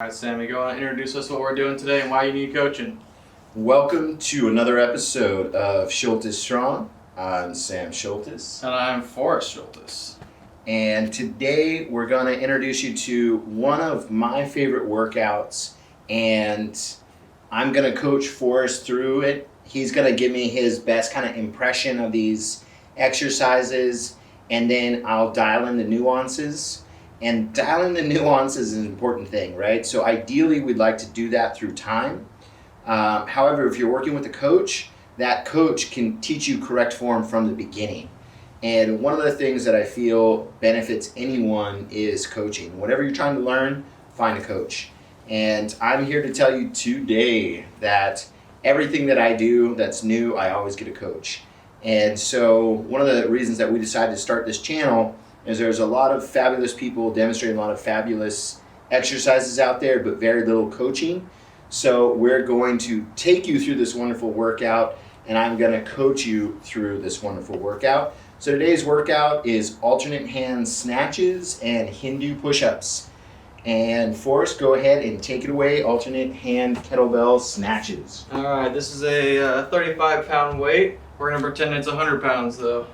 All right, Sammy, go on and introduce us what we're doing today and why you need coaching. Welcome to another episode of Schultes Strong. I'm Sam Schultes. And I'm Forrest Schultes. And today we're going to introduce you to one of my favorite workouts, and I'm going to coach Forrest through it. He's going to give me his best kind of impression of these exercises, and then I'll dial in the nuances. And dialing the nuances is an important thing, right? So ideally, we'd like to do that through time. However, if you're working with a coach, that coach can teach you correct form from the beginning. And one of the things that I feel benefits anyone is coaching. Whatever you're trying to learn, find a coach. And I'm here to tell you today that everything that I do that's new, I always get a coach. And so one of the reasons that we decided to start this channel is there's a lot of fabulous people demonstrating a lot of fabulous exercises out there, but very little coaching. So we're going to take you through this wonderful workout, and I'm going to coach you through this wonderful workout. So today's workout is alternate hand snatches and Hindu push-ups. And Forrest, go ahead and take it away, alternate hand kettlebell snatches. All right, this is a 35-pound weight. We're going to pretend it's 100 pounds, though.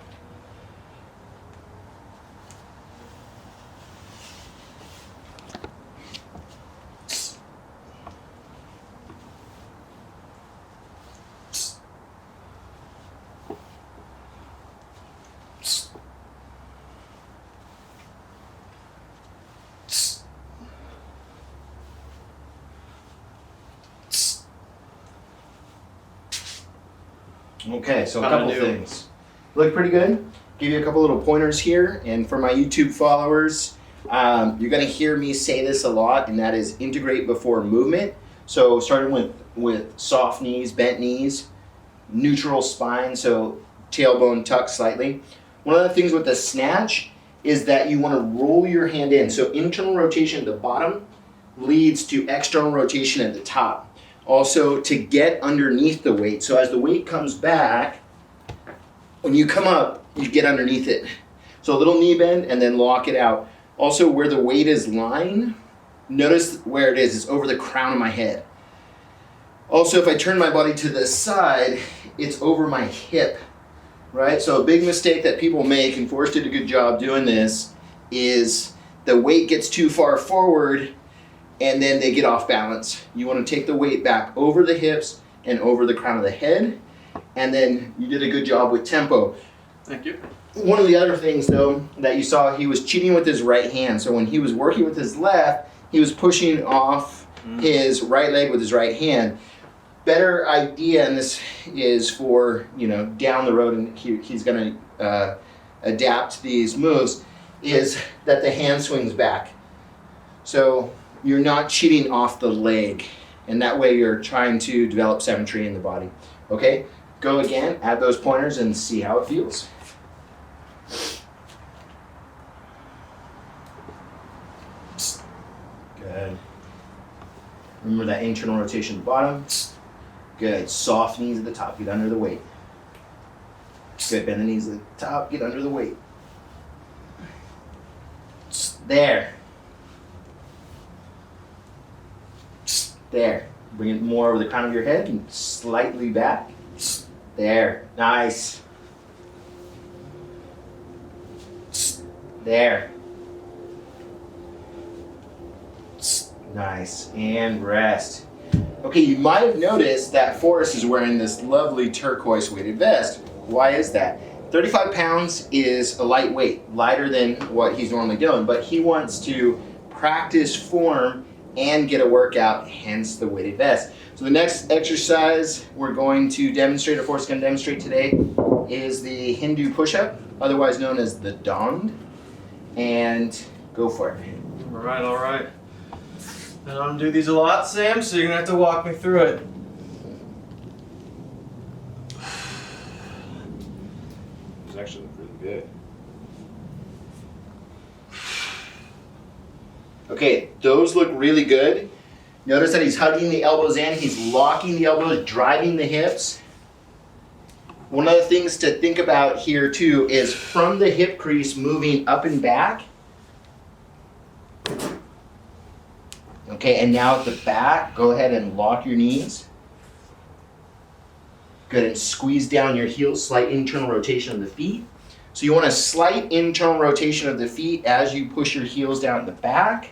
Okay, so a couple things. Look pretty good. Give you a couple little pointers here. And for my YouTube followers, you're going to hear me say this a lot, and that is integrate before movement. So starting with soft knees, bent knees, neutral spine, so tailbone tucked slightly. One of the things with the snatch is that you want to roll your hand in. So internal rotation at the bottom leads to external rotation at the top. Also, to get underneath the weight. So as the weight comes back, when you come up, you get underneath it. So a little knee bend and then lock it out. Also, where the weight is lying, notice where it is. It's over the crown of my head. Also, if I turn my body to the side, it's over my hip, right? So a big mistake that people make, and Forrest did a good job doing this, is the weight gets too far forward and then they get off balance. You want to take the weight back over the hips and over the crown of the head, and then you did a good job with tempo. Thank you. One of the other things, though, that you saw, he was cheating with his right hand. So when he was working with his left, he was pushing off his right leg with his right hand. Better idea, and this is for, down the road, and he's going to adapt these moves, is that the hand swings back. So you're not cheating off the leg, and that way you're trying to develop symmetry in the body. Okay, go again, add those pointers and see how it feels. Good. Remember that internal rotation at the bottom. Good. Soft knees at the top, get under the weight. Good, bend the knees at the top, get under the weight. There. There. Bring it more over the crown of your head and slightly back. There. Nice. There. Nice. And rest. Okay, you might have noticed that Forrest is wearing this lovely turquoise weighted vest. Why is that? 35 pounds is a light weight, lighter than what he's normally doing, but he wants to practice form and get a workout, hence the weighted vest. So the next exercise we're going to demonstrate, or Forrest is going to demonstrate today, is the Hindu push-up, otherwise known as the dond. And go for it. All right. I don't do these a lot, Sam, so you're going to have to walk me through it. It's actually really good. Okay, those look really good. Notice that he's hugging the elbows in, he's locking the elbows, driving the hips. One of the things to think about here too is from the hip crease moving up and back. Okay, and now at the back, go ahead and lock your knees. Good, and squeeze down your heels, slight internal rotation of the feet. So you want a slight internal rotation of the feet as you push your heels down the back.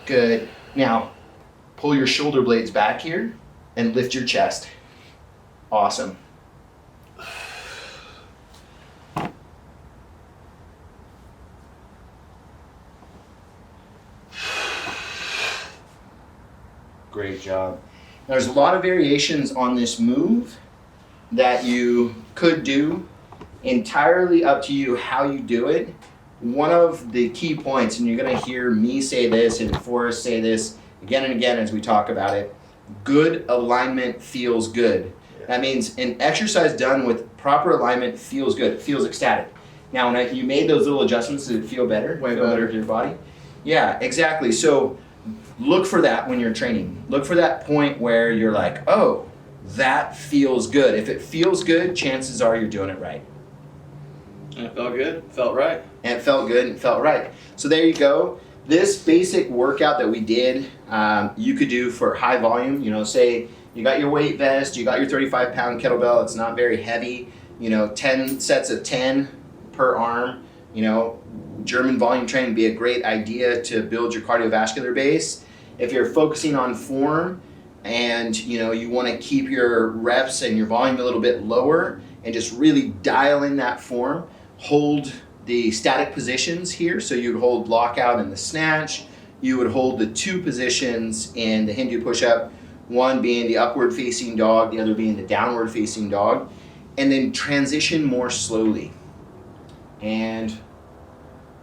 Good. Now, pull your shoulder blades back here and lift your chest. Awesome. Great job. Now, there's a lot of variations on this move that you could do. Entirely up to you how you do it. One of the key points, and you're going to hear me say this and Forrest say this again and again as we talk about it, good alignment feels good. That means an exercise done with proper alignment feels good. It feels ecstatic. Now, when you made those little adjustments, did it feel better? Way better to your body? Yeah, exactly. So look for that when you're training. Look for that point where you're like, oh, that feels good. If it feels good, chances are you're doing it right. And it felt good, felt right. And it felt good and it felt right. So there you go. This basic workout that we did, you could do for high volume. You know, say you got your weight vest, you got your 35-pound kettlebell. It's not very heavy. You know, 10 sets of 10 per arm. You know, German volume training would be a great idea to build your cardiovascular base. If you're focusing on form and, you know, you want to keep your reps and your volume a little bit lower and just really dial in that form, hold the static positions here. So you'd hold lockout in the snatch. You would hold the 2 positions in the Hindu push-up, one being the upward facing dog, the other being the downward facing dog, and then transition more slowly. And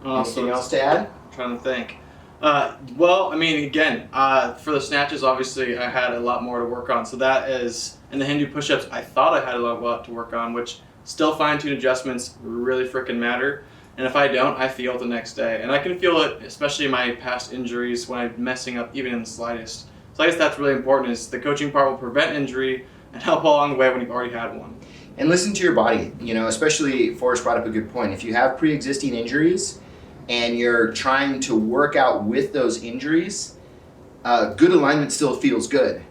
anything else to add? I'm trying to think. Well, I mean, again, for the snatches, obviously, I had a lot more to work on. So that is, in the Hindu push-ups, I thought I had a lot to work on, which still fine-tune adjustments really freaking matter. And if I don't, I feel it the next day. And I can feel it, especially in my past injuries, when I'm messing up even in the slightest. So I guess that's really important, is the coaching part will prevent injury and help along the way when you've already had one. And listen to your body, you know, especially Forrest brought up a good point. If you have pre-existing injuries and you're trying to work out with those injuries, good alignment still feels good.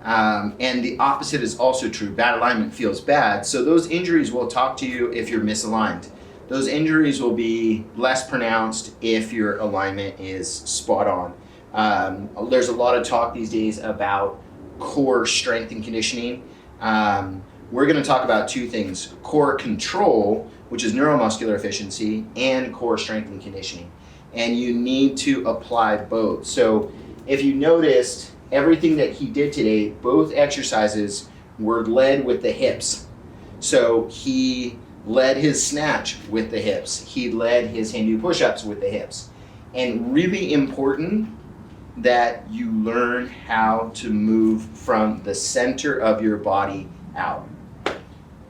And the opposite is also true. Bad alignment feels bad. So those injuries will talk to you if you're misaligned. Those injuries will be less pronounced if your alignment is spot on. There's a lot of talk these days about core strength and conditioning. We're going to talk about 2 things: core control, which is neuromuscular efficiency, and core strength and conditioning. And you need to apply both. So if you noticed, everything that he did today, both exercises were led with the hips. So he led his snatch with the hips. He led his Hindu push-ups with the hips. And really important that you learn how to move from the center of your body out.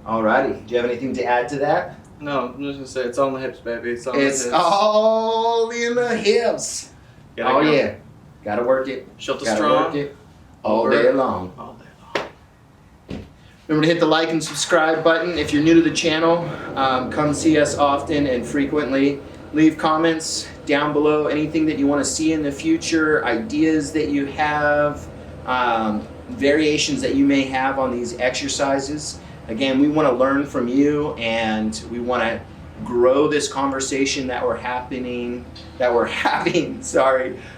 Alrighty, do you have anything to add to that? No, I'm just gonna say it's on the hips, baby. It's on the hips. It's all in the hips. Yeah, gotta work it. Shoulder Gotta strong. work it all day long. All day long. Remember to hit the like and subscribe button. If you're new to the channel, come see us often and frequently. Leave comments down below, anything that you want to see in the future, ideas that you have, variations that you may have on these exercises. Again, we want to learn from you, and we want to grow this conversation that we're having,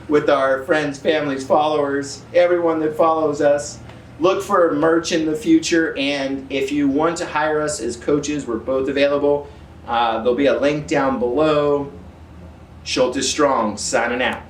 with our friends, families, followers, everyone that follows us. Look for merch in the future, and if you want to hire us as coaches, we're both available. There'll be a link down below. Schultz is Strong, signing out.